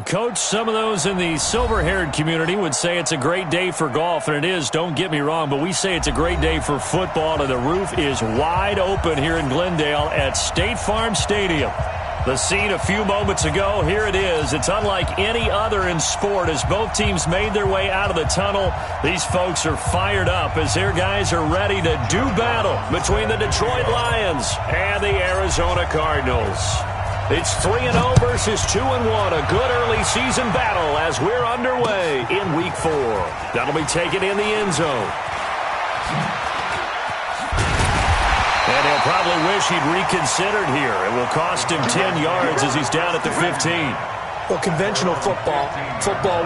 Coach, some of those in the silver-haired community would say it's a great day for golf, and it is, don't get me wrong, but we say it's a great day for football, and the roof is wide open here in Glendale at State Farm Stadium. The scene a few moments ago, here it is. It's unlike any other in sport as both teams made their way out of the tunnel. These folks are fired up as their guys are ready to do battle between the Detroit Lions and the Arizona Cardinals. It's 3-0 versus 2-1, a good early season battle as we're underway in Week 4. That'll be taken in the end zone. And he'll probably wish he'd reconsidered here. It will cost him 10 yards as he's down at the 15. Well, conventional football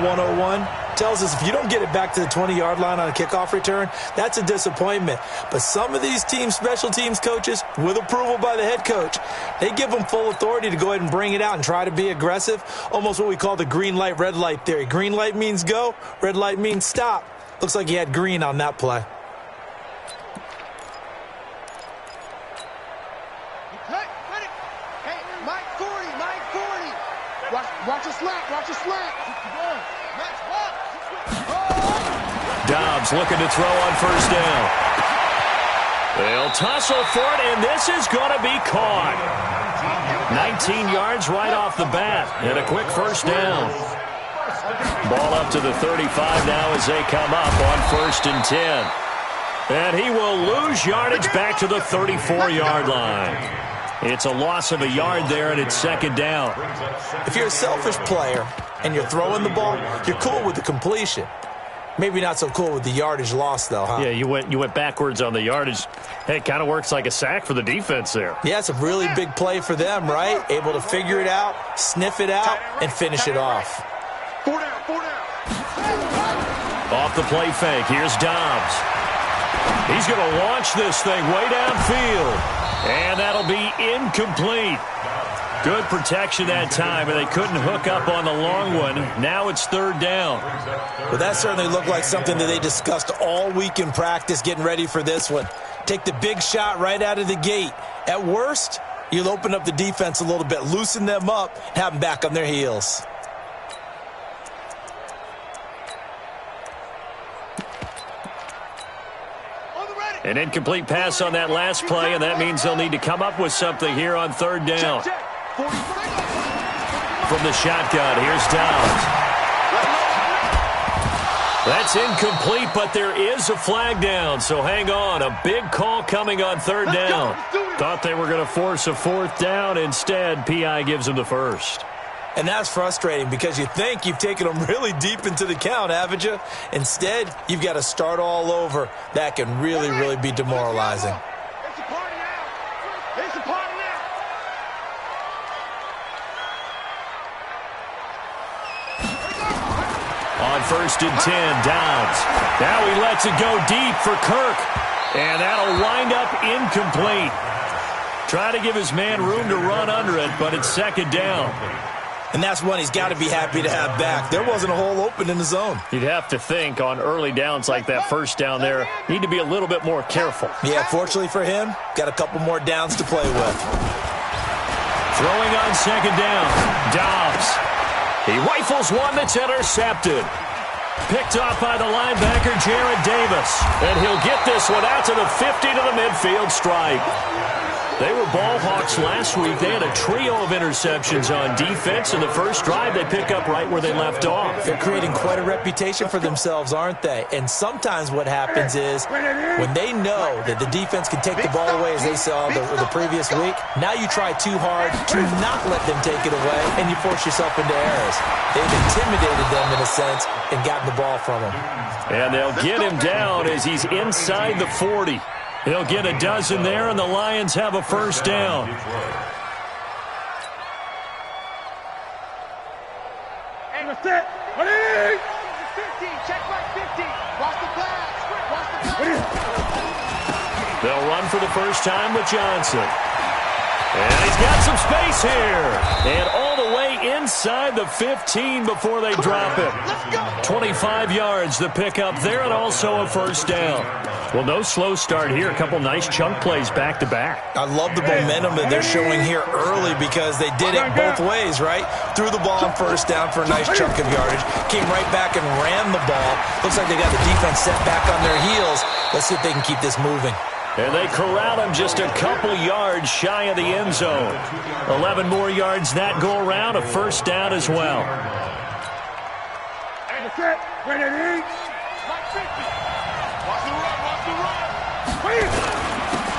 101, tells us if you don't get it back to the 20-yard line on a kickoff return, that's a disappointment. But some of these teams, special teams coaches, with approval by the head coach, they give them full authority to go ahead and bring it out and try to be aggressive, almost what we call the green light, red light theory. Green light means go, red light means stop. Looks like he had green on that play. Watch a slant, watch a slant. Dobbs looking to throw on first down. They'll tussle for it, and this is going to be caught. 19 yards right off the bat, and a quick first down. Ball up to the 35 now as they come up on 1st and 10. And he will lose yardage back to the 34-yard line. It's a loss of a yard there, and it's 2nd down. If you're a selfish player and you're throwing the ball, you're cool with the completion. Maybe not so cool with the yardage loss, though, huh? Yeah, you went backwards on the yardage. Hey, it kind of works like a sack for the defense there. Yeah, it's a really big play for them, right? Able to figure it out, sniff it out, and finish it off. 4 down, 4 down. Off the play fake, here's Dobbs. He's going to launch this thing way downfield. And that'll be incomplete. Good protection that time, and they couldn't hook up on the long one. Now it's 3rd down. Well, that certainly looked like something that they discussed all week in practice, getting ready for this one. Take the big shot right out of the gate. At worst, you'll open up the defense a little bit, loosen them up, have them back on their heels. An incomplete pass on that last play, and that means they'll need to come up with something here on 3rd down. From the shotgun, here's Dobbs. That's incomplete, but there is a flag down, so hang on. A big call coming on 3rd down. Thought they were going to force a 4th down. Instead, PI gives them the 1st. And that's frustrating because you think you've taken them really deep into the count, haven't you? Instead, you've got to start all over. That can really, really be demoralizing. It's a party now. It's a party now. On 1st and 10, Downs. Now he lets it go deep for Kirk. And that'll wind up incomplete. Try to give his man room to run under it, but it's 2nd down. And that's one he's got to be happy to have back. There wasn't a hole open in the zone. You'd have to think on early downs like that 1st down there, need to be a little bit more careful. Yeah, fortunately for him, got a couple more downs to play with. Throwing on 2nd down, Dobbs. He rifles one that's intercepted. Picked off by the linebacker, Jarrad Davis. And he'll get this one out to the 50 to the midfield stripe. They were ball hawks last week. They had a trio of interceptions on defense. In the first drive, they pick up right where they left off. They're creating quite a reputation for themselves, aren't they? And sometimes what happens is when they know that the defense can take the ball away, as they saw the previous week, now you try too hard to not let them take it away, and you force yourself into errors. They've intimidated them in a sense and gotten the ball from them. And they'll get him down as he's inside the 40. He'll get a dozen there, and the Lions have a 1st down. And that's it. Ready? 15. Check back 15. Watch the pass. Watch the pass. They'll run for the first time with Johnson. And he's got some space here. And all the way inside the 15 before they drop it. 25 yards the pickup there, and also a 1st down. Well, no slow start here. A couple nice chunk plays back-to-back. I love the momentum that they're showing here early because they did it both ways, right? Threw the ball on first down for a nice chunk of yardage. Came right back and ran the ball. Looks like they got the defense set back on their heels. Let's see if they can keep this moving. And they corral him just a couple yards shy of the end zone. 11 more yards that go around, a first down as well. Ready,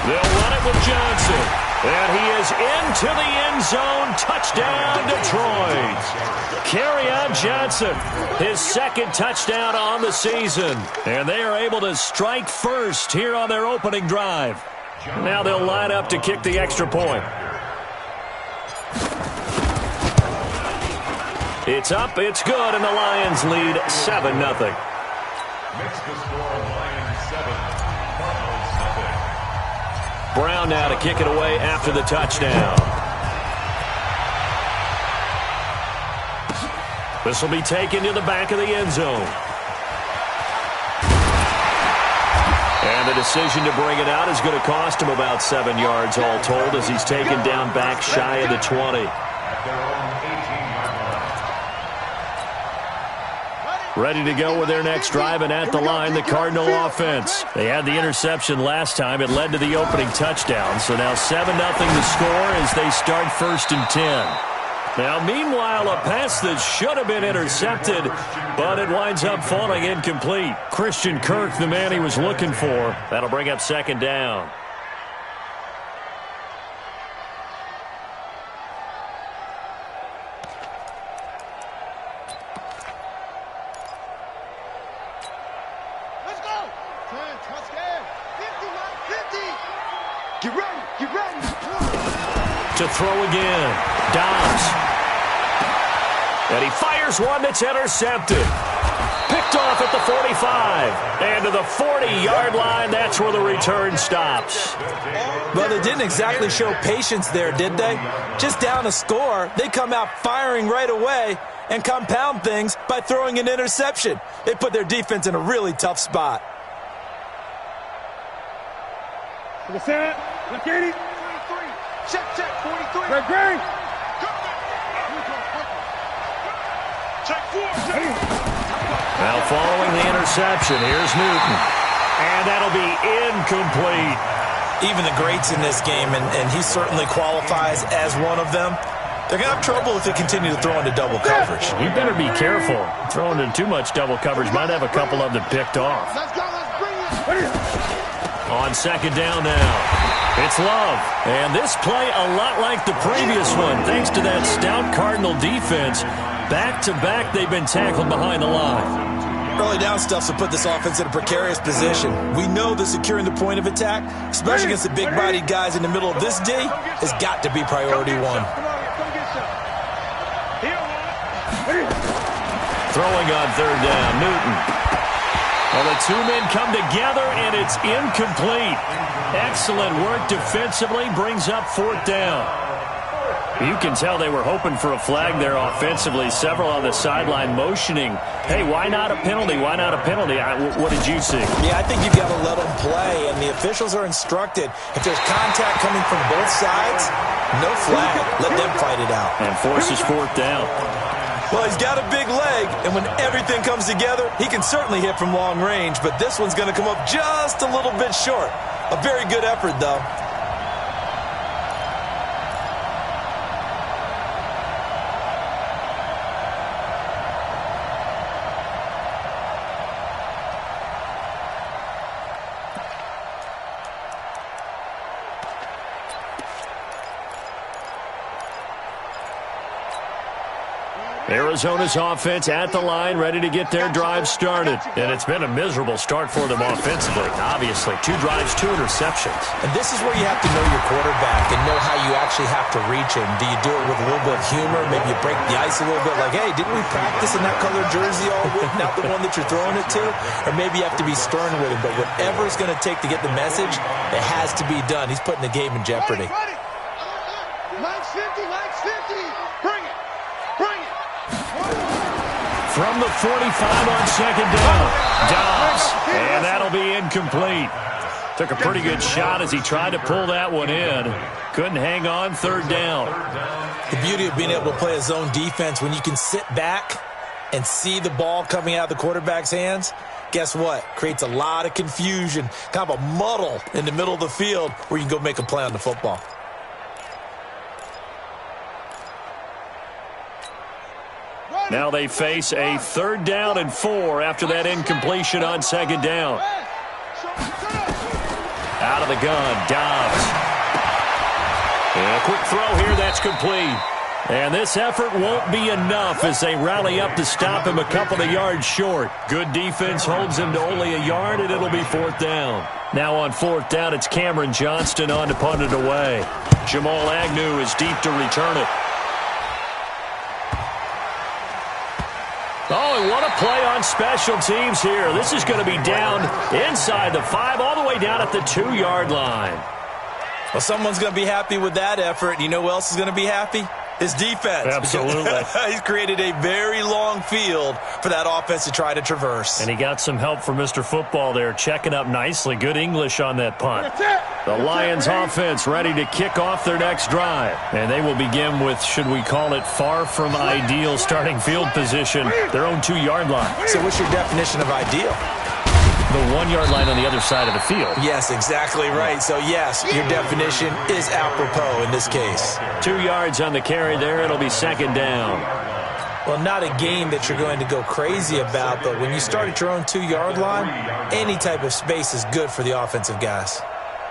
They'll run it with Johnson. And he is into the end zone. Touchdown, Detroit. Kerryon Johnson, his second touchdown on the season. And they are able to strike first here on their opening drive. Now they'll line up to kick the extra point. It's up, it's good, and the Lions lead 7-0. Next to score, Lions 7, Cardinals 0. Brown now to kick it away after the touchdown. This will be taken to the back of the end zone. And the decision to bring it out is going to cost him about 7 yards all told as he's taken down back shy of the 20. Ready to go with their next drive, and at the line, the Cardinal offense. They had the interception last time. It led to the opening touchdown. So now 7-0 the score as they start 1st and 10. Now, meanwhile, a pass that should have been intercepted, but it winds up falling incomplete. Christian Kirk, the man he was looking for. That'll bring up 2nd down. To throw again. Dobbs. And he fires one that's intercepted. Picked off at the 45. And to the 40-yard line, that's where the return stops. Well, they didn't exactly show patience there, did they? Just down a score, they come out firing right away and compound things by throwing an interception. They put their defense in a really tough spot. To the center. Look at it. Check, 43. Red green. Check 4. Well, following the interception, here's Newton. And that'll be incomplete. Even the greats in this game, and he certainly qualifies as one of them, they're going to have trouble if they continue to throw into double coverage. You better be careful. Throwing into too much double coverage might have a couple of them picked off. Let's go, let's bring it. On 2nd down now. It's Love. And this play a lot like the previous one. Thanks to that stout Cardinal defense. Back-to-back, they've been tackled behind the line. Early down stuff to put this offense in a precarious position. We know that securing the point of attack, especially against the big-bodied guys in the middle of this D, has got to be priority one. Throwing on 3rd down, Newton. Well, the two men come together, and it's incomplete. Excellent work defensively, brings up 4th down. You can tell they were hoping for a flag there offensively. Several on the sideline motioning, hey, why not a penalty? Why not a penalty? What did you see? Yeah, I think you've got to let them play, and the officials are instructed. If there's contact coming from both sides, no flag. Let them fight it out. And forces 4th down. Well, he's got a big leg, and when everything comes together, he can certainly hit from long range, but this one's going to come up just a little bit short. A very good effort, though. Arizona's offense at the line, ready to get their drive started. And it's been a miserable start for them offensively. Obviously, 2 drives, 2 interceptions. And this is where you have to know your quarterback and know how you actually have to reach him. Do you do it with a little bit of humor? Maybe you break the ice a little bit like, hey, didn't we practice in that colored jersey all week, not the one that you're throwing it to? Or maybe you have to be stern with him. But whatever it's going to take to get the message, it has to be done. He's putting the game in jeopardy. Line's 50, line's 50. Bring it. Bring it. From the 45 on second down. Dobbs. And that'll be incomplete. Took a pretty good shot as he tried to pull that one in. Couldn't hang on, third down. The beauty of being able to play a zone defense when you can sit back and see the ball coming out of the quarterback's hands, guess what? Creates a lot of confusion, kind of a muddle in the middle of the field where you can go make a play on the football. Now they face a 3rd down and 4 after that incompletion on second down. Out of the gun, Dobbs. And a quick throw here, that's complete. And this effort won't be enough as they rally up to stop him a couple of yards short. Good defense holds him to only a yard, and it'll be 4th down. Now on 4th down, it's Cameron Johnston on to punt it away. Jamal Agnew is deep to return it. Oh, and what a play on special teams here. This is going to be down inside the 5, all the way down at the 2-yard line. Well, someone's going to be happy with that effort. And you know who else is going to be happy? His defense. Absolutely. He's created a very long field for that offense to try to traverse. And he got some help from Mr. Football there, checking up nicely. Good English on that punt. The Lions offense ready to kick off their next drive. And they will begin with, should we call it, far from ideal starting field position, their own 2-yard line. So what's your definition of ideal? The 1-yard line on the other side of the field. Yes, exactly right. So, yes, your definition is apropos in this case. 2 yards on the carry there. It'll be 2nd down. Well, not a game that you're going to go crazy about, but when you start at your own 2-yard line, any type of space is good for the offensive guys.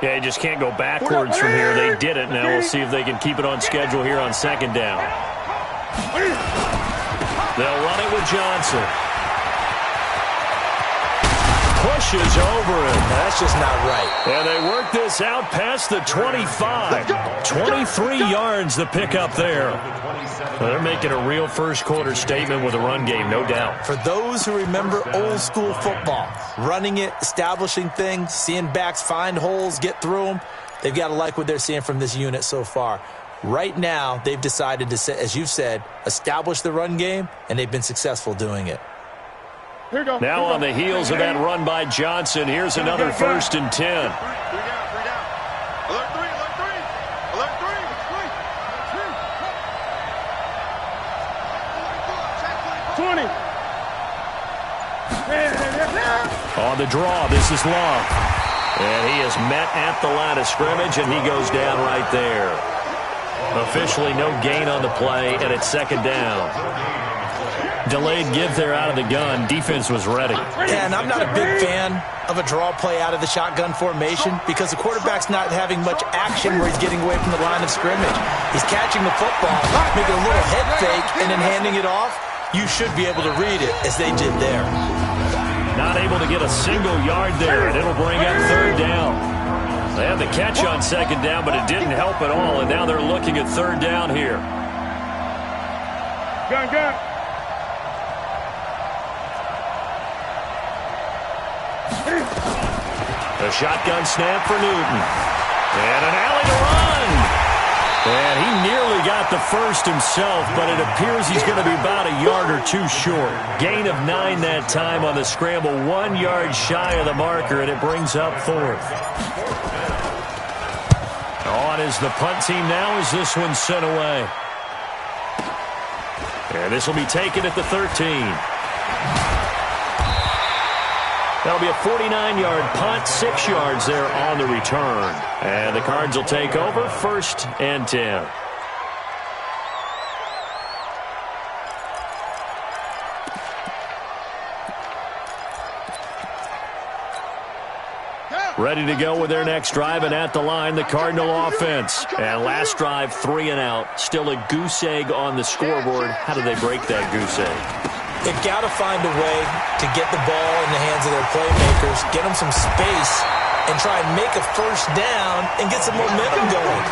Yeah, you just can't go backwards from here. They did it. Now we'll see if they can keep it on schedule here on 2nd down. They'll run it with Johnson. Pushes over him. That's just not right. And they work this out past the 25. 23 yards the pickup there. Well, they're making a real first-quarter statement with a run game, no doubt. For those who remember old-school football, running it, establishing things, seeing backs find holes, get through them, they've got to like what they're seeing from this unit so far. Right now, they've decided to, as you've said, establish the run game, and they've been successful doing it. Now on the heels of that run by Johnson, here's another 1st and 10. 20. On the draw, this is Long. And he is met at the line of scrimmage, and he goes down right there. Officially no gain on the play, and it's 2nd down. Delayed give there out of the gun. Defense was ready. Yeah, and I'm not a big fan of a draw play out of the shotgun formation because the quarterback's not having much action where he's getting away from the line of scrimmage. He's catching the football, making a little head fake, and then handing it off. You should be able to read it as they did there. Not able to get a single yard there, and it'll bring up 3rd down. They had the catch on 2nd down, but it didn't help at all, and now they're looking at 3rd down here. Gun. A shotgun snap for Newton. And an alley to run. And he nearly got the first himself, but it appears he's going to be about a yard or 2 short. Gain of 9 that time on the scramble. 1 yard shy of the marker, and it brings up 4th. On is the punt team now as this one's sent away. And this will be taken at the 13. That'll be a 49-yard punt, 6 yards there on the return. And the Cards will take over, 1st and 10. Ready to go with their next drive, and at the line, the Cardinal offense. And last drive, 3 and out. Still a goose egg on the scoreboard. How do they break that goose egg? They've got to find a way to get the ball in the hands of their playmakers, get them some space, and try and make a 1st down and get some momentum going.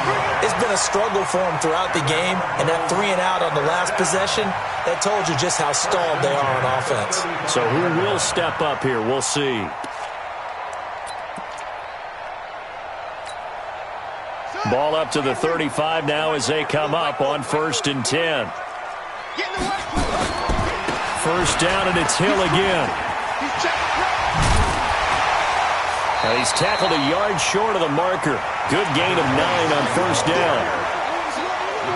It's been a struggle for them throughout the game, and that 3 and out on the last possession, that told you just how stalled they are on offense. So who will step up here? We'll see. Ball up to the 35 now as they come up on 1st and 10. first down, and it's Hill again. He's tackled a yard short of the marker. Good gain of 9 on first down.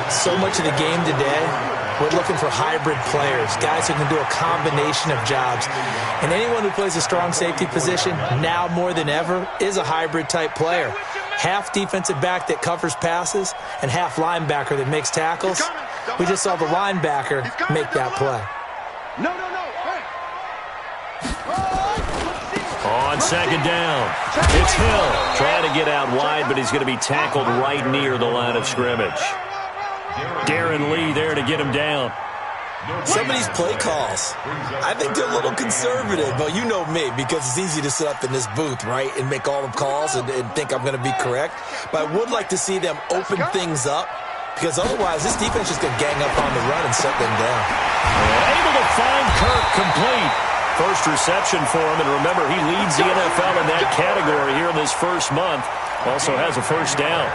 So much of the game today, we're looking for hybrid players, guys who can do a combination of jobs. And anyone who plays a strong safety position, now more than ever, is a hybrid-type player. Half defensive back that covers passes and half linebacker that makes tackles. We just saw the linebacker make that play. No. On second down, it's Hill trying to get out wide, but he's going to be tackled right near the line of scrimmage. Darren Lee there to get him down. Some of these play calls, I think they're a little conservative. But you know me, because it's easy to sit up in this booth, right, and make all the calls and think I'm going to be correct. But I would like to see them open things up, because otherwise this defense is going to gang up on the run and shut them down. Able to find Kirk complete. First reception for him, and remember, he leads the NFL in that category here in this first month. Also has a first down.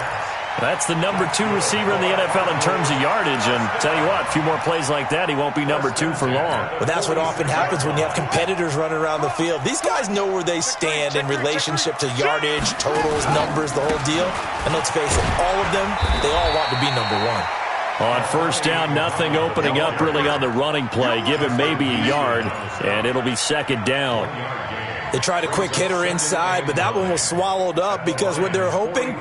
That's the number 2 receiver in the NFL in terms of yardage, and tell you what, a few more plays like that, he won't be number 2 for long. But that's what often happens when you have competitors running around the field. These guys know where they stand in relationship to yardage, totals, numbers, the whole deal. And let's face it, all of them, they all want to be number 1. On first down, nothing opening up really on the running play. Give him maybe a yard, and it'll be second down. They tried a quick hitter inside, but that one was swallowed up because what they're hoping,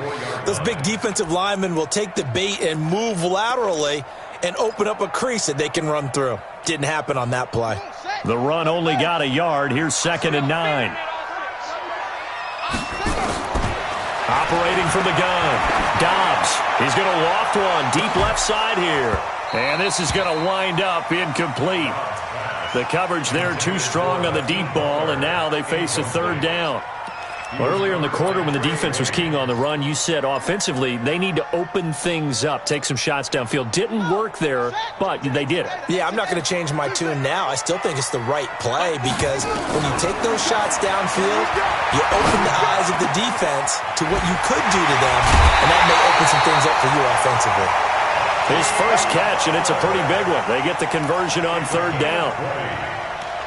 those big defensive linemen will take the bait and move laterally and open up a crease that they can run through. Didn't happen on that play. The run only got a yard. Here's second and 9. Operating from the gun, Dobbs. He's going to loft one deep left side here. And this is going to wind up incomplete. The coverage there too strong on the deep ball, and now they face a third down. Earlier in the quarter when the defense was keying on the run, you said offensively they need to open things up, take some shots downfield. Didn't work there, but they did it. Yeah, I'm not going to change my tune now. I still think it's the right play because when you take those shots downfield, you open the eyes of the defense to what you could do to them, and that may open some things up for you offensively. His first catch, and it's a pretty big one. They get the conversion on third down.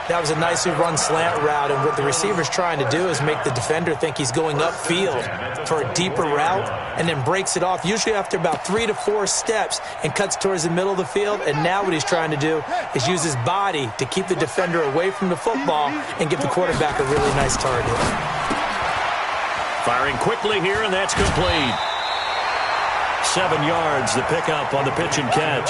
That was a nicely run slant route, and what the receiver's trying to do is make the defender think he's going upfield for a deeper route and then breaks it off, usually after about 3 to 4 steps, and cuts towards the middle of the field. And now what he's trying to do is use his body to keep the defender away from the football and give the quarterback a really nice target. Firing quickly here, and that's complete. 7 yards, the pickup on the pitch and catch.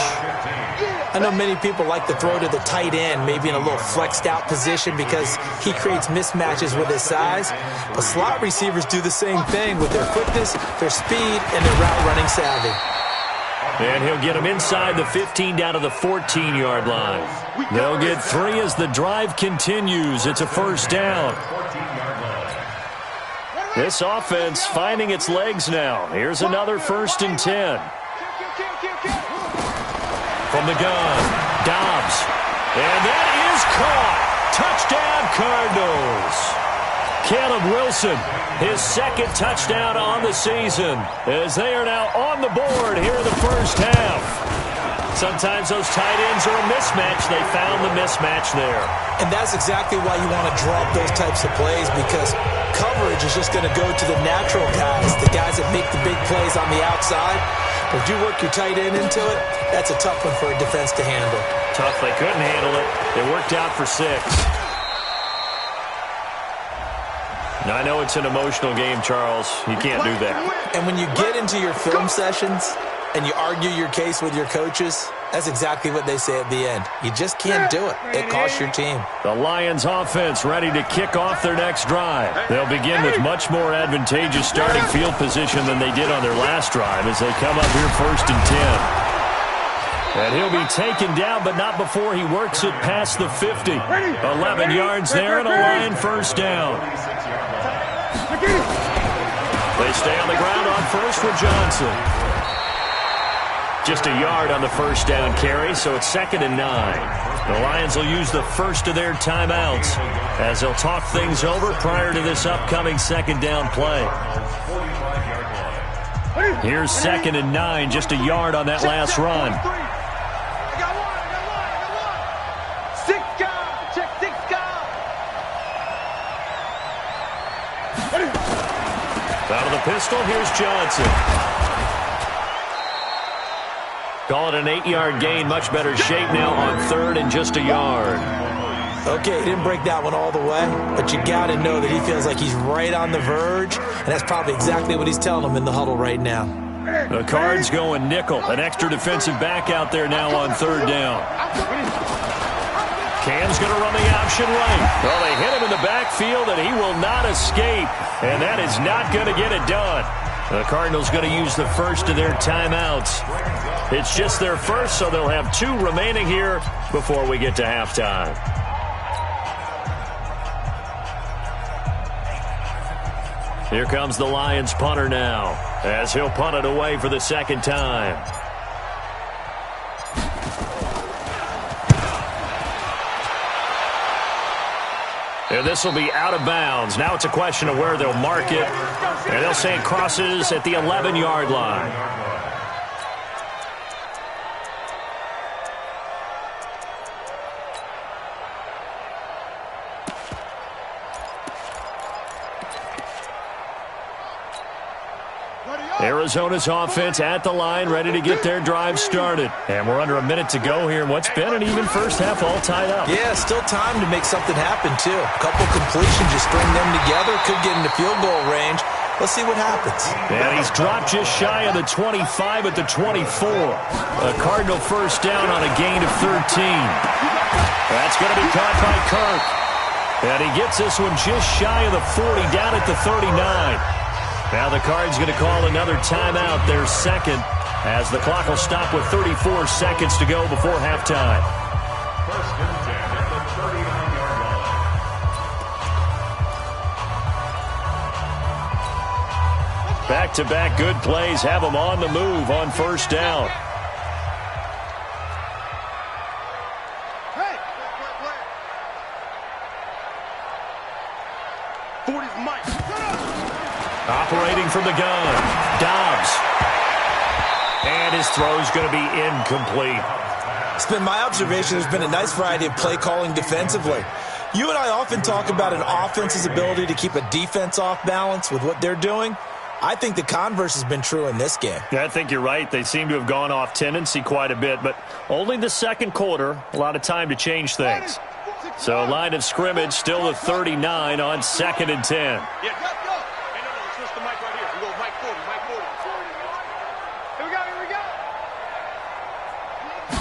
I know many people like to throw to the tight end, maybe in a little flexed out position because he creates mismatches with his size. But slot receivers do the same thing with their quickness, their speed, and their route running savvy. And he'll get him inside the 15 down to the 14-yard line. They'll get 3 as the drive continues. It's a first down. This offense finding its legs now. Here's another 1st and 10. From the gun, Dobbs. And that is caught. Touchdown, Cardinals. Caleb Wilson, his 2nd touchdown on the season, as they are now on the board here in the first half. Sometimes those tight ends are a mismatch. They found the mismatch there. And that's exactly why you want to draw up those types of plays, because coverage is just going to go to the natural guys, the guys that make the big plays on the outside. But if you work your tight end into it, that's a tough one for a defense to handle. Tough. They couldn't handle it. It worked out for 6. Now, I know it's an emotional game, Charles. You can't do that. And when you get into your film sessions and you argue your case with your coaches, that's exactly what they say at the end. You just can't do it. It costs your team. The Lions offense ready to kick off their next drive. They'll begin with much more advantageous starting field position than they did on their last drive as they come up here 1st and 10. And he'll be taken down, but not before he works it past the 50. 11 yards there and a Lion first down. They stay on the ground on first with Johnson. Just a yard on the first down carry, so it's 2nd and 9. The Lions will use the first of their timeouts as they'll talk things over prior to this upcoming 2nd down play. Here's 2nd and 9, just a yard on that last run. I got one. 6 guys. Out of the pistol, here's Johnson. Call it an 8-yard gain. Much better shape now on third and just a yard. Okay, he didn't break that one all the way, but you got to know that he feels like he's right on the verge, and that's probably exactly what he's telling him in the huddle right now. The Cards going nickel. An extra defensive back out there now on third down. Cam's going to run the option right. Well, they hit him in the backfield, and he will not escape, and that is not going to get it done. The Cardinals going to use the first of their timeouts. It's just their first, so they'll have 2 remaining here before we get to halftime. Here comes the Lions punter now, as he'll punt it away for the second time. And this will be out of bounds. Now it's a question of where they'll mark it. And they'll say it crosses at the 11-yard line. Arizona's offense at the line, ready to get their drive started. And we're under a minute to go here in what's been an even first half, all tied up. Yeah, still time to make something happen, too. A couple completions, you string them together, could get into field goal range. Let's see what happens. And he's dropped just shy of the 25 at the 24. A Cardinal first down on a gain of 13. That's going to be caught by Kirk. And he gets this one just shy of the 40, down at the 39. Now the Cards going to call another timeout, their second, as the clock will stop with 34 seconds to go before halftime. First and 10 at the 39-yard line. Back-to-back good plays have them on the move on first down. Hey! 40's Mike. Operating from the gun, Dobbs. And his throw's going to be incomplete. It's been my observation there's been a nice variety of play calling defensively. You and I often talk about an offense's ability to keep a defense off balance with what they're doing. I think the converse has been true in this game. Yeah, I think you're right. They seem to have gone off tendency quite a bit, but only the second quarter, a lot of time to change things. So line of scrimmage still at 39 on 2nd and 10. Yeah, go. Hey, no, switch the mic right here. We go Mike 40, Mike 40. Here we go.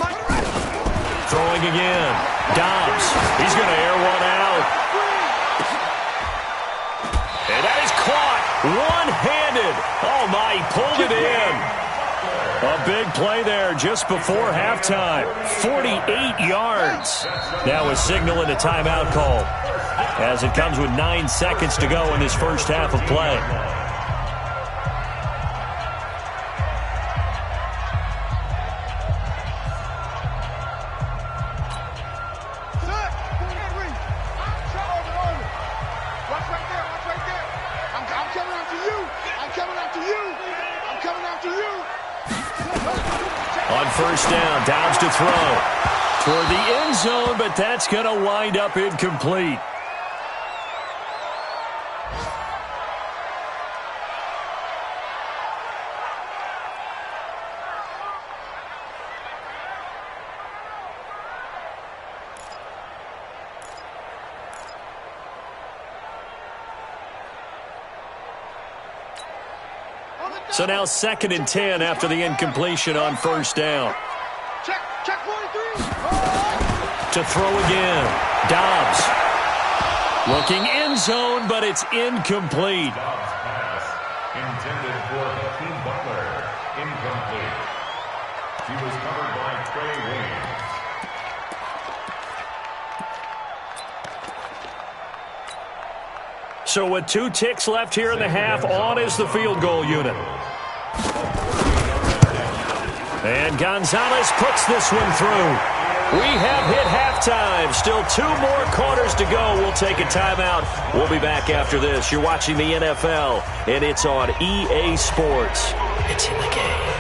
Mike. Throwing again. Dobbs. He's going to air one out. And that is caught. One-handed. Oh, my, he pulled it in. A big play there just before halftime. 48 yards. Now a signal and a timeout call, as it comes with 9 seconds to go in this first half of play. Watch right there. I'm coming after you. On first down, Dobbs to throw toward the end zone, but that's going to wind up incomplete. So now 2nd and 10 after the incompletion on first down. Check 43. To throw again. Dobbs. Looking end zone, but it's incomplete. Dobbs pass intended for Hakeem Butler. Incomplete. He was covered by Trey Williams. So with 2 ticks left here in the half, on is the field goal unit. And Gonzalez puts this one through. We have hit halftime. Still 2 more quarters to go. We'll take a timeout. We'll be back after this. You're watching the NFL, and it's on EA Sports. It's in the game.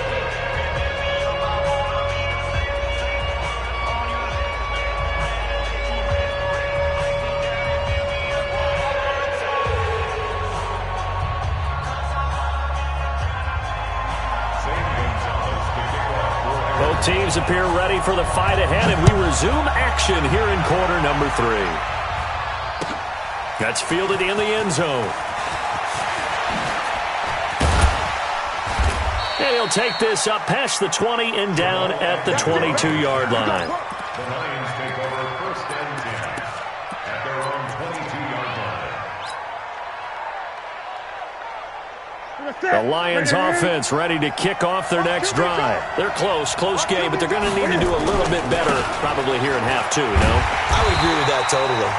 teams appear ready for the fight ahead, and we resume action here in quarter number 3. That's fielded in the end zone. And he'll take this up past the 20 and down at the 22-yard line. The Lions take over first and 10 at their own 22-yard line. The Lions offense ready to kick off their next drive. They're close game, but they're going to need to do a little bit better probably here in half 2, no? I would agree with that totally.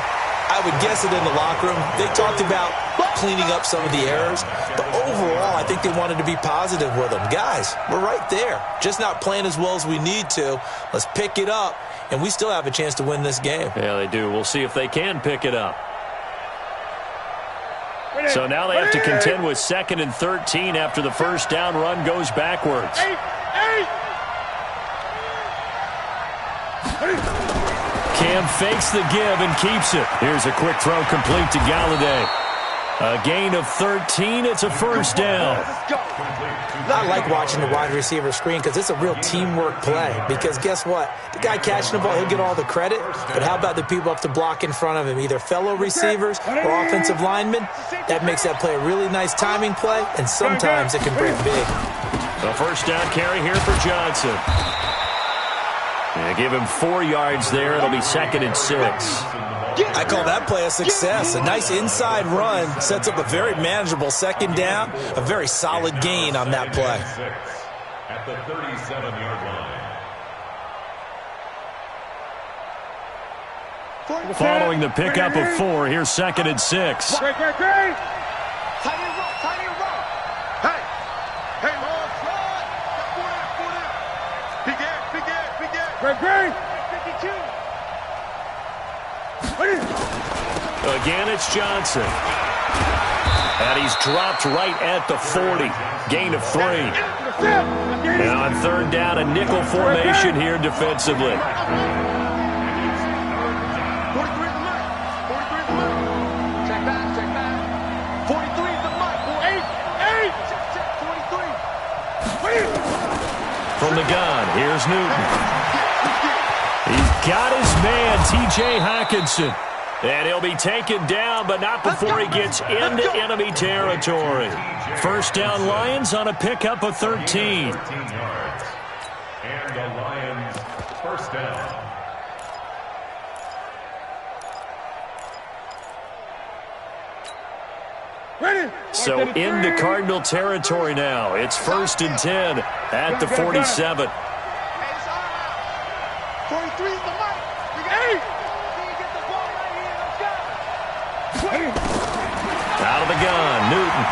I would guess it in the locker room. They talked about cleaning up some of the errors, but overall, I think they wanted to be positive with them. Guys, we're right there. Just not playing as well as we need to. Let's pick it up, and we still have a chance to win this game. Yeah, they do. We'll see if they can pick it up. So now they have to contend with 2nd and 13 after the first down run goes backwards. Cam fakes the give and keeps it. Here's a quick throw complete to Galladay. A gain of 13. It's a first down. I like watching the wide receiver screen because it's a real teamwork play. Because guess what? The guy catching the ball, he'll get all the credit. But how about the people up to block in front of him, either fellow receivers or offensive linemen? That makes that play a really nice timing play, and sometimes it can break big. The first down carry here for Johnson. Yeah, give him 4 yards there. It'll be 2nd and 6. I call that play a success. A nice inside run sets up a very manageable 2nd down. A very solid gain on that play. At the 37-yard line. Following the pickup of 4, here's 2nd and 6. Great. Tiny roll. Hey, roll slide. Four down. Big air. Great. 52. Again, it's Johnson. And he's dropped right at the 40. Gain of 3. And on 3rd down, a nickel formation here defensively. 43 is the mark. Check back. 43 is the mark. 8. 43. From the gun, here's Newton. He's got his man, T.J. Hockenson. And he'll be taken down, but not before he gets into enemy territory. First down, Lions on a pickup of 13. 13 yards. And the Lions first down. So into Cardinal territory now. It's 1st and 10 at the 47. 43 is the mark. 8. Out of the gun, Newton.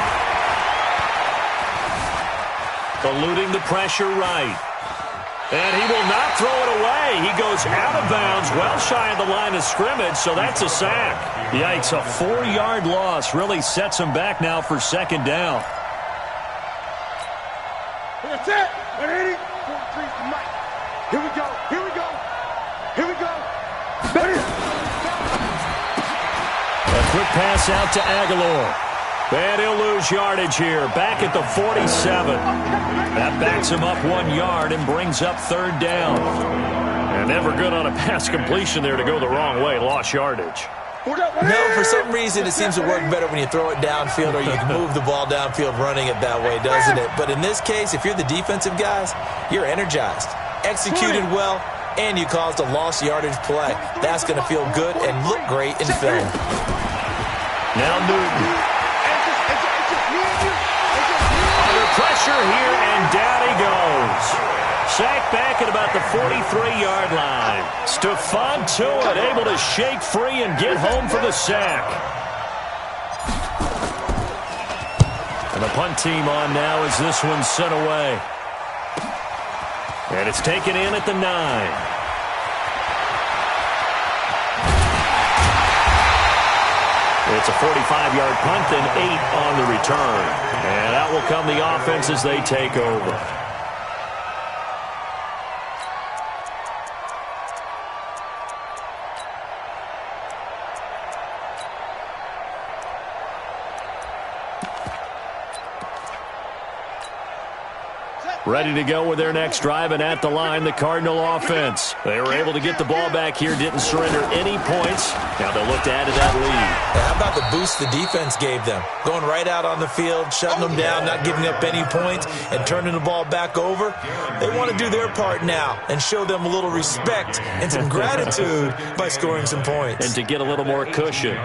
Eluding the pressure right. And he will not throw it away. He goes out of bounds, well shy of the line of scrimmage, so that's a sack. Yikes, a 4-yard loss really sets him back now for 2nd down. That's it. 180. 43 is the mark. Here we go. A quick pass out to Aguilar. And he'll lose yardage here. Back at the 47. That backs him up 1 yard and brings up 3rd down. And never good on a pass completion there to go the wrong way. Lost yardage. No, for some reason it seems to work better when you throw it downfield or you can move the ball downfield running it that way, doesn't it? But in this case, if you're the defensive guys, you're energized, executed well, and you caused a lost yardage play. That's going to feel good and look great in film. Now Newton. Under pressure here, and down he goes. Sacked back at about the 43-yard line. Stephon Tuitt able to shake free and get home for the sack. And the punt team on now as this one's sent away. And it's taken in at the 9. It's a 45-yard punt, then 8 on the return. And out will come the offense as they take over. Ready to go with their next drive, and at the line, the Cardinal offense. They were able to get the ball back here, didn't surrender any points. Now they'll look to add to that lead. How about the boost the defense gave them? Going right out on the field, shutting them down, not giving up any points, and turning the ball back over. They want to do their part now and show them a little respect and some gratitude by scoring some points. And to get a little more cushion.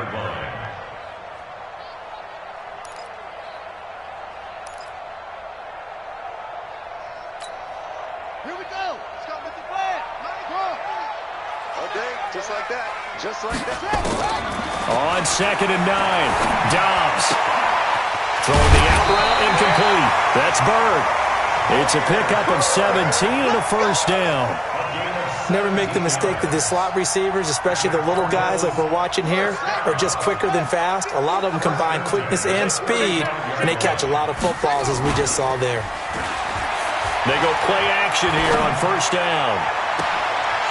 Just like that. Just like that. On 2nd and 9. Dobbs. Throwing the out route, incomplete. That's Bird. It's a pickup of 17 and a first down. Never make the mistake that the slot receivers, especially the little guys like we're watching here, are just quicker than fast. A lot of them combine quickness and speed, and they catch a lot of footballs, as we just saw there. They go play action here on first down.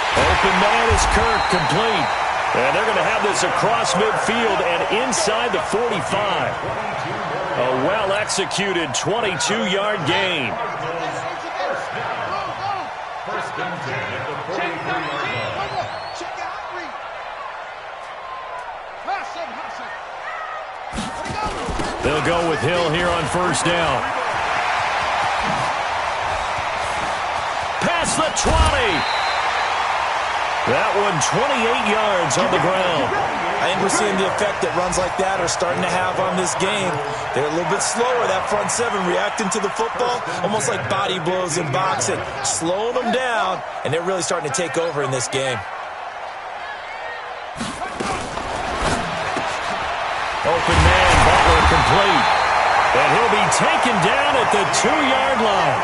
Open man is Kirk, complete. And they're going to have this across midfield and inside the 45. A well-executed 22-yard gain. First and 10 at the 43-yard line. They'll go with Hill here on first down. Past the 20. That one 28 yards on the ground. I think we're seeing the effect that runs like that are starting to have on this game. They're a little bit slower, that front seven, reacting to the football, almost like body blows in boxing, slowing them down, and they're really starting to take over in this game. Open man, Butler complete. And he'll be taken down at the 2-yard line.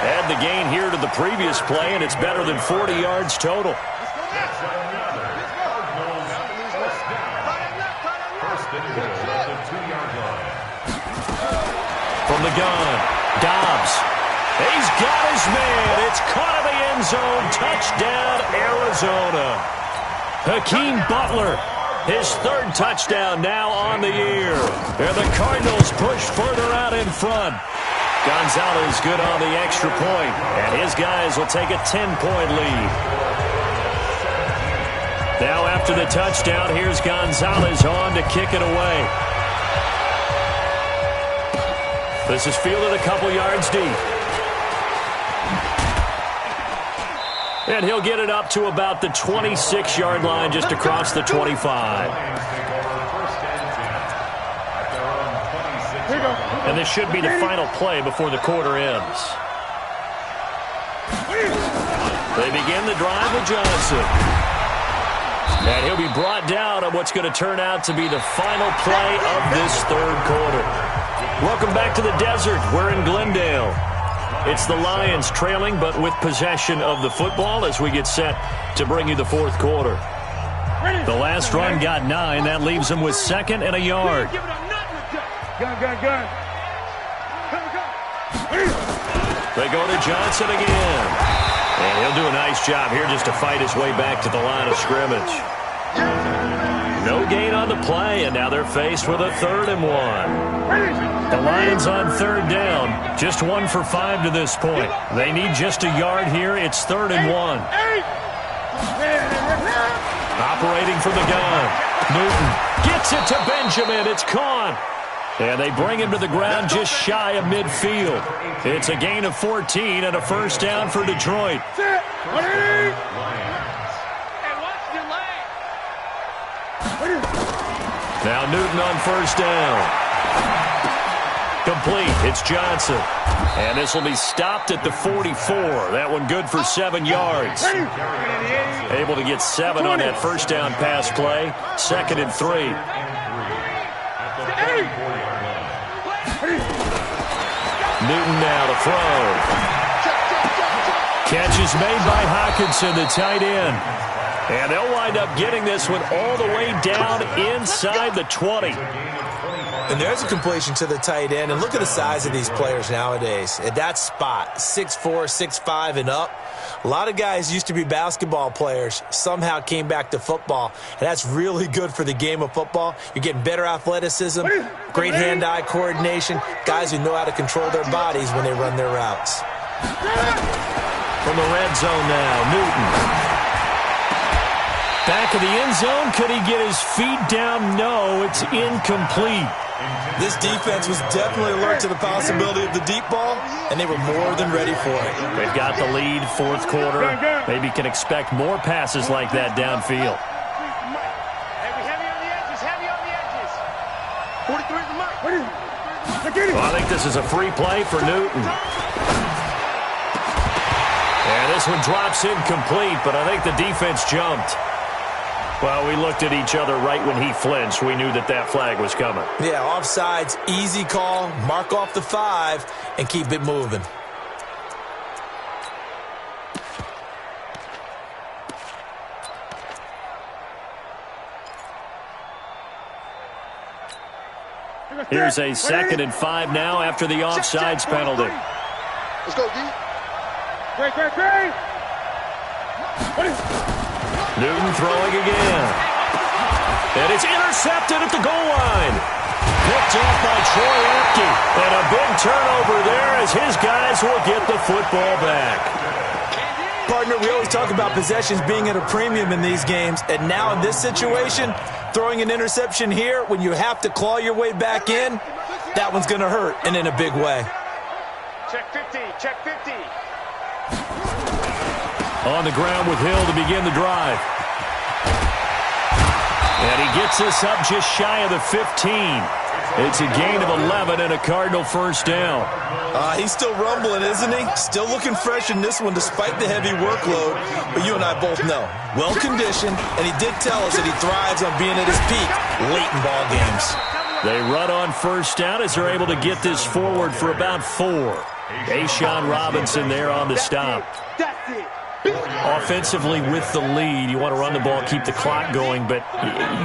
Add the gain here to the previous play, and it's better than 40 yards total. From the gun, Dobbs. He's got his man. It's caught in the end zone. Touchdown, Arizona. Hakeem Butler, his 3rd touchdown now on the year. And the Cardinals push further out in front. Gonzalez good on the extra point, and his guys will take a 10-point lead. Now after the touchdown, here's Gonzalez on to kick it away. This is fielded a couple yards deep. And he'll get it up to about the 26-yard line, just across the 25. And this should be the final play before the quarter ends. They begin the drive with Johnson. And he'll be brought down on what's going to turn out to be the final play of this 3rd quarter. Welcome back to the desert. We're in Glendale. It's the Lions trailing, but with possession of the football as we get set to bring you the 4th quarter. The last run got 9. That leaves them with 2nd and a yard. Gun. They go to Johnson again. And he'll do a nice job here just to fight his way back to the line of scrimmage. No gain on the play, and now they're faced with a 3rd and 1. The Lions on 3rd down, just 1 for 5 to this point. They need just a yard here. It's 3rd and 1. Operating from the gun. Newton gets it to Benjamin. It's caught. And they bring him to the ground just shy of midfield. It's a gain of 14 and a first down for Detroit. Now Newton on first down. Complete. It's Johnson. And this will be stopped at the 44. That one good for 7 yards. Able to get 7 on that first down pass play. 2nd and 3. Newton now to throw. Catch is made by Hockenson, the tight end. And they'll wind up getting this one all the way down inside the 20. And there's a completion to the tight end. And look at the size of these players nowadays. At that spot, 6'4", 6'5", and up. A lot of guys used to be basketball players, somehow came back to football. And that's really good for the game of football. You're getting better athleticism, great hand-eye coordination, guys who know how to control their bodies when they run their routes. From the red zone now, Newton. Back of the end zone. Could he get his feet down? No, it's incomplete. This defense was definitely alert to the possibility of the deep ball, and they were more than ready for it. They've got the lead, fourth quarter. Maybe can expect more passes like that downfield. Heavy on the edges, heavy on the edges. 43's the mark. Well, I think this is a free play for Newton. And this one drops incomplete, but I think the defense jumped. Well, we looked at each other right when he flinched. We knew that that flag was coming. Yeah, offsides, easy call, mark off the 5, and keep it moving. Here's a 2nd and 5 now after the offsides penalty. Let's go, D. Great. Newton throwing again. And it's intercepted at the goal line. Picked off by Troy Apke. And a big turnover there as his guys will get the football back. Partner, we always talk about possessions being at a premium in these games. And now in this situation, throwing an interception here when you have to claw your way back in, that one's going to hurt, and in a big way. Check 50, check 50. On the ground with Hill to begin the drive. And he gets us up just shy of the 15. It's a gain of 11 and a Cardinal first down. He's still rumbling, isn't he? Still looking fresh in this one despite the heavy workload. But you and I both know, well-conditioned, and he did tell us that he thrives on being at his peak late in ball games. They run on first down as they're able to get this forward for about 4. Ashawn Robinson there on the stop. That's it. Offensively with the lead, you want to run the ball, keep the clock going, but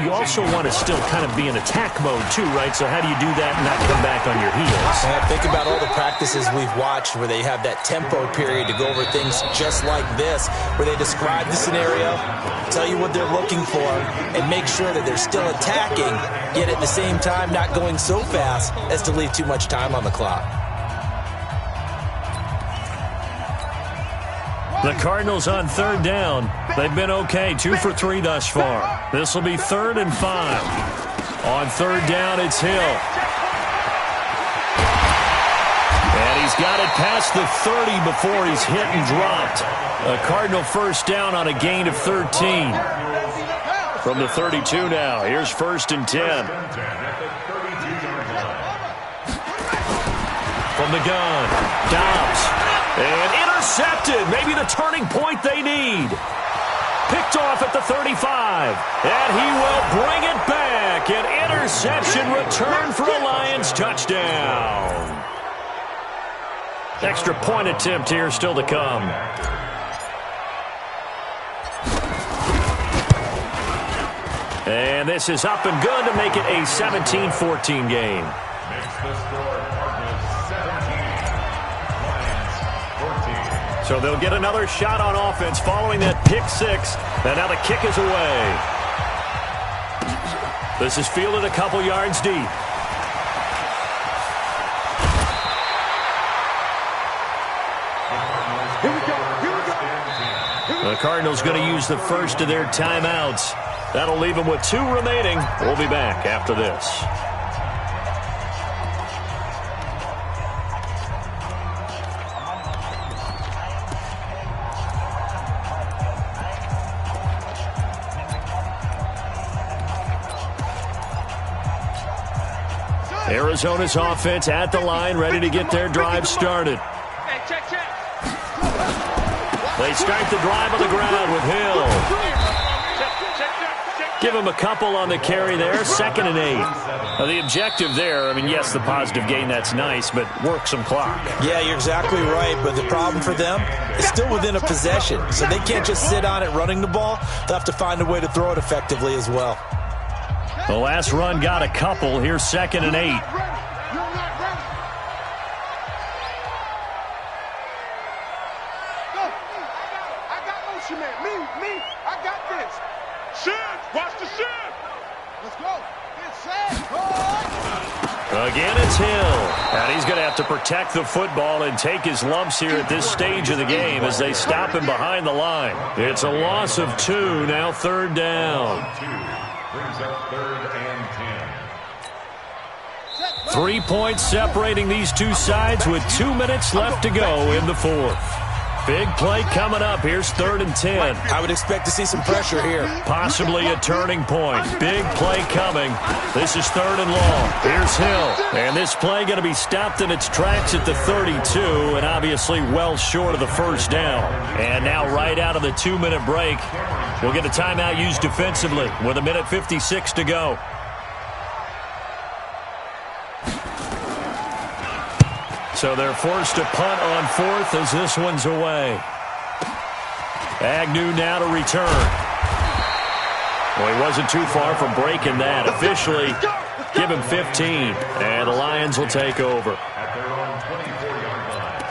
you also want to still kind of be in attack mode too, right? So how do you do that and not come back on your heels? Think about all the practices we've watched where they have that tempo period to go over things just like this, where they describe the scenario, tell you what they're looking for, and make sure that they're still attacking, yet at the same time not going so fast as to leave too much time on the clock. The Cardinals on third down. They've been okay, 2 for 3 thus far. This will be 3rd and 5. On third down, it's Hill. And he's got it past the 30 before he's hit and dropped. A Cardinal first down on a gain of 13. From the 32 now, here's 1st and 10. From the gun, Dobbs. And intercepted, maybe the turning point they need. Picked off at the 35, and he will bring it back. An interception return for a Lions touchdown. Extra point attempt here still to come. And this is up and good to make it a 17-14 game. Makes the score Cardinals 17, Lions 14. So they'll get another shot on offense following that pick 6. And now the kick is away. This is fielded a couple yards deep. The Cardinals going to use the first of their timeouts. That'll leave them with 2 remaining. We'll be back after this. Arizona's offense at the line, ready to get their drive started. Hey, check. They start the drive on the ground with Hill. Give him a couple on the carry there, 2nd and 8. Now, the objective there, I mean, yes, the positive gain, that's nice, but work some clock. Yeah, you're exactly right, but the problem for them is still within a possession, so they can't just sit on it running the ball. They'll have to find a way to throw it effectively as well. The last run got a couple. Here's 2nd and 8. Again, it's Hill. And he's going to have to protect the football and take his lumps here at this stage of the game as they stop him behind the line. It's a loss of 2, now 3rd down. Brings up 3rd and 10. 3 points separating these two sides with 2 minutes left to go in the 4th. Big play coming up. Here's 3rd and 10. I would expect to see some pressure here. Possibly a turning point. Big play coming. This is 3rd and long. Here's Hill. And this play going to be stopped in its tracks at the 32, and obviously well short of the 1st down. And now right out of the 2-minute break, we'll get a timeout used defensively with 1:56 to go. So they're forced to punt on 4th as this one's away. Agnew now to return. Well, he wasn't too far from breaking that. Officially, give him 15, and the Lions will take over. At their own 24-yard line.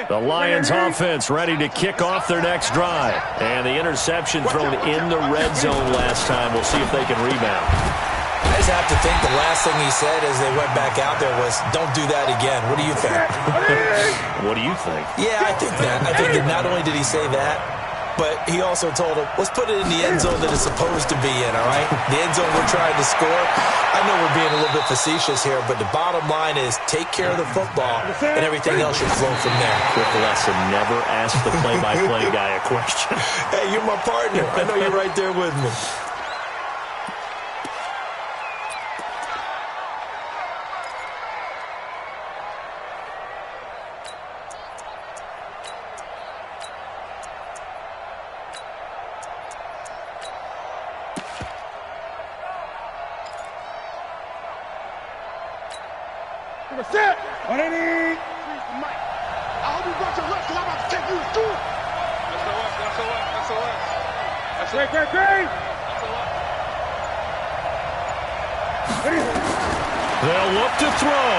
The Lions offense ready to kick off their next drive. And the interception thrown in the red zone last time. We'll see if they can rebound. I just have to think the last thing he said as they went back out there was, don't do that again. What do you think? What do you think? Yeah, I think that. I think that not only did he say that, but he also told him, let's put it in the end zone that it's supposed to be in, all right? The end zone we're trying to score. I know we're being a little bit facetious here, but the bottom line is take care of the football, and everything else should flow from there. Quick lesson, never ask the play-by-play guy a question. Hey, you're my partner. I know you're right there with me. Set. 180. I hope you brought your left because I'm about to take you to school. That's the left. Great. They'll look to throw.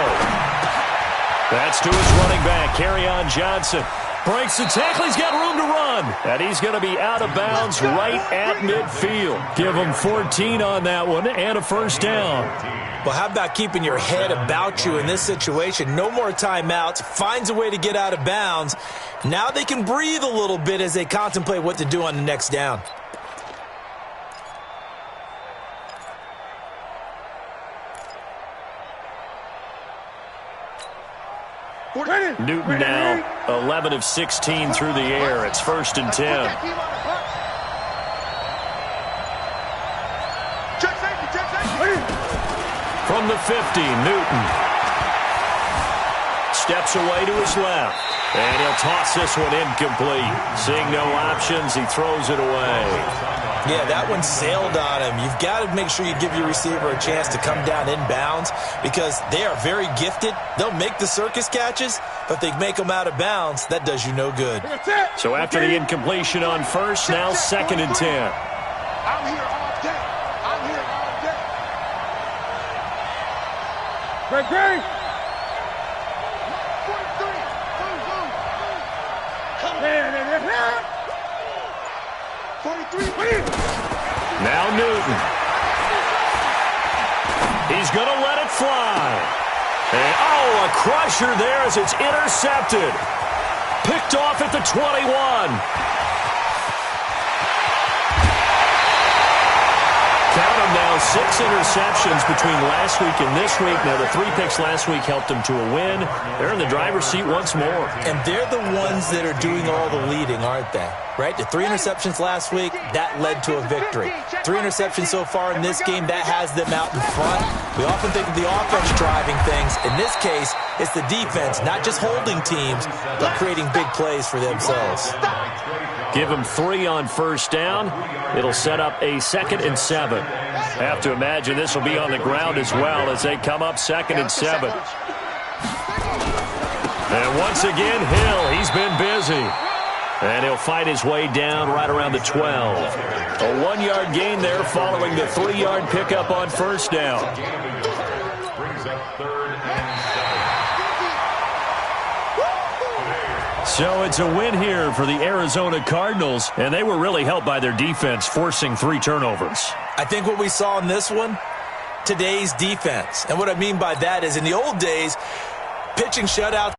That's to his running back, Kerryon Johnson. Breaks the tackle. He's got room to run. And he's going to be out of bounds right at midfield. Give him 14 on that one and a 1st down. Well, how about keeping your head about you in this situation? No more timeouts. Finds a way to get out of bounds. Now they can breathe a little bit as they contemplate what to do on the next down. Newton now 11 of 16 through the air. It's 1st and 10. From the 50, Newton steps away to his left, and he'll toss this one incomplete. Seeing no options, he throws it away. Yeah, that one sailed on him. You've got to make sure you give your receiver a chance to come down inbounds because they are very gifted. They'll make the circus catches, but if they make them out of bounds, that does you no good. So after the incompletion on 1st, now 2nd and 10. I'm here all day. Great. 43. Now Newton. He's going to let it fly. And, a crusher there as it's intercepted. Picked off at the 21. Count them now, 6 interceptions between last week and this week. Now, the 3 picks last week helped them to a win. They're in the driver's seat once more. And they're the ones that are doing all the leading, aren't they? Right? The 3 interceptions last week, that led to a victory. 3 interceptions so far in this game, that has them out in front. We often think of the offense driving things. In this case, it's the defense, not just holding teams, but creating big plays for themselves. Give them 3 on 1st down. It'll set up a 2nd and 7. Have to imagine this will be on the ground as well as they come up 2nd and 7. And once again, Hill, he's been busy. And he'll fight his way down right around the 12. A 1-yard gain there following the 3-yard pickup on 1st down. Brings up 3rd and 7. So it's a win here for the Arizona Cardinals, and they were really helped by their defense, forcing 3 turnovers. I think what we saw in this one, today's defense. And what I mean by that is in the old days, pitching shutouts